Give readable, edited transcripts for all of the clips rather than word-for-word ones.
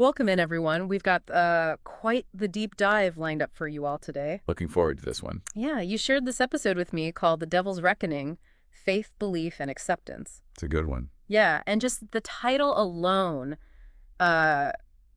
Welcome in, everyone. We've got quite the deep dive lined up for you all today. Looking forward to this one. Yeah, you shared this episode with me called The Devil's Reckoning: Faith, Belief, and Acceptance. It's a good one. Yeah, and just the title alone uh,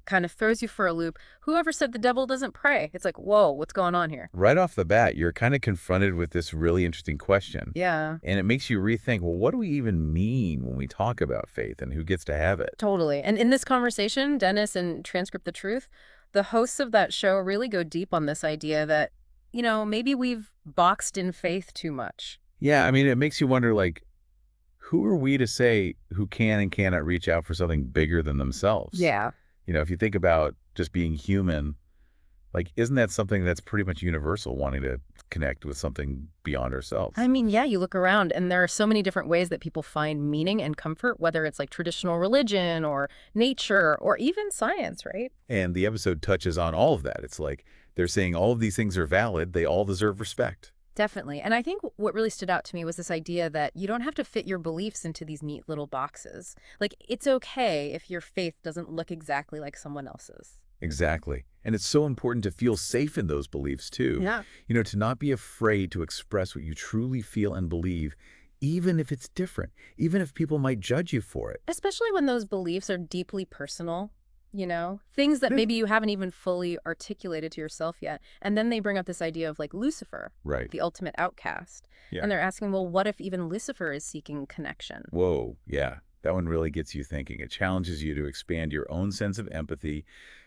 kind of throws you for a loop. Whoever said the devil doesn't pray? It's like, whoa, what's going on here? Right off the bat, you're kind of confronted with this really interesting question. Yeah, And it makes you rethink, well, what do we even mean when we talk about faith and who gets to have it? totally. And in this conversation, Dennis and Transcript the Truth, the hosts of that show really go deep on this idea that, maybe we've boxed in faith too much. Yeah, I mean, it makes you wonder, like, who are we to say who can and cannot reach out for something bigger than themselves? Yeah. If you think about just being human, like, isn't that something that's pretty much universal, wanting to connect with something beyond ourselves? I mean, yeah, you look around and there are so many different ways that people find meaning and comfort, whether it's like traditional religion or nature or even science, right? And the episode touches on all of that. It's like they're saying all of these things are valid. They all deserve respect. Definitely. And I think what really stood out to me was this idea that you don't have to fit your beliefs into these neat little boxes. Like, it's okay if your faith doesn't look exactly like someone else's. Exactly. And it's so important to feel safe in those beliefs, too. Yeah. To not be afraid to express what you truly feel and believe, even if it's different, even if people might judge you for it. Especially when those beliefs are deeply personal, things that Yeah. maybe you haven't even fully articulated to yourself yet. And then they bring up this idea of like Lucifer, Right. the ultimate outcast. Yeah. And they're asking, well, what if even Lucifer is seeking connection? Whoa. Yeah. That one really gets you thinking. It challenges you to expand your own sense of empathy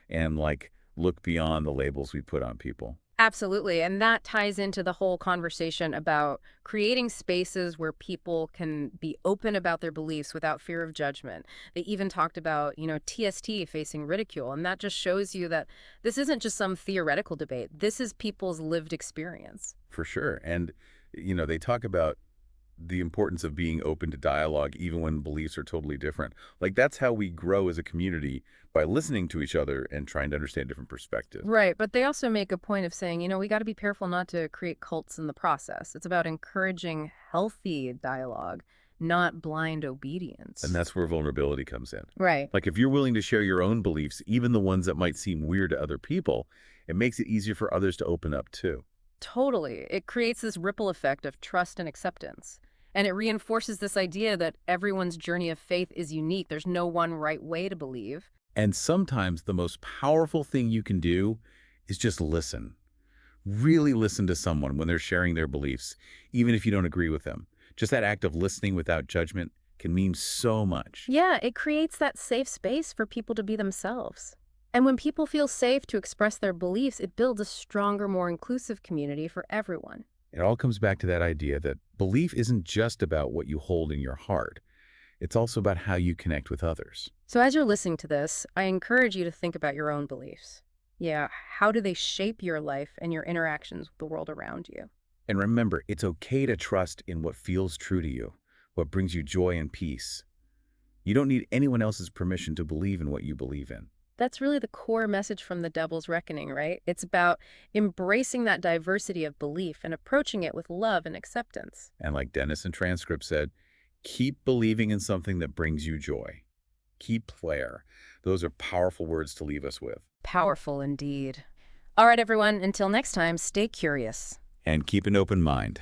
and, like, look beyond the labels we put on people. Absolutely. And that ties into the whole conversation about creating spaces where people can be open about their beliefs without fear of judgment. They even talked about, TST facing ridicule. And that just shows you that this isn't just some theoretical debate. This is people's lived experience. For sure. And, they talk about the importance of being open to dialogue even when beliefs are totally different. Like, that's how we grow as a community, by listening to each other and trying to understand different perspectives. Right. But they also make a point of saying, we got to be careful not to create cults in the process. It's about encouraging healthy dialogue, not blind And obedience. that's where vulnerability comes in. Right. Like, if you're willing to share your own beliefs, even the ones that might seem weird to other people, it makes it easier for others to open up too. Totally. It creates this ripple effect of trust and acceptance. And it reinforces this idea that everyone's journey of faith is unique. There's no one right way to believe. And sometimes the most powerful thing you can do is just listen. Really listen to someone when they're sharing their beliefs, even if you don't agree with them. Just that act of listening without judgment can mean so much. Yeah, it creates that safe space for people to be themselves. And when people feel safe to express their beliefs, it builds a stronger, more inclusive community for everyone. It all comes back to that idea that belief isn't just about what you hold in your heart. It's also about how you connect with others. So as you're listening to this, I encourage you to think about your own beliefs. Yeah, how do they shape your life and your interactions with the world around you? And remember, it's okay to trust in what feels true to you, what brings you joy and peace. You don't need anyone else's permission to believe in what you believe in. That's really the core message from The Devil's Reckoning, right? It's about embracing that diversity of belief and approaching it with love and acceptance. And like Dennis in Transcript said, keep believing in something that brings you joy. Keep prayer. Those are powerful words to leave us with. Powerful indeed. All right, everyone, until next time, stay curious. And keep an open mind.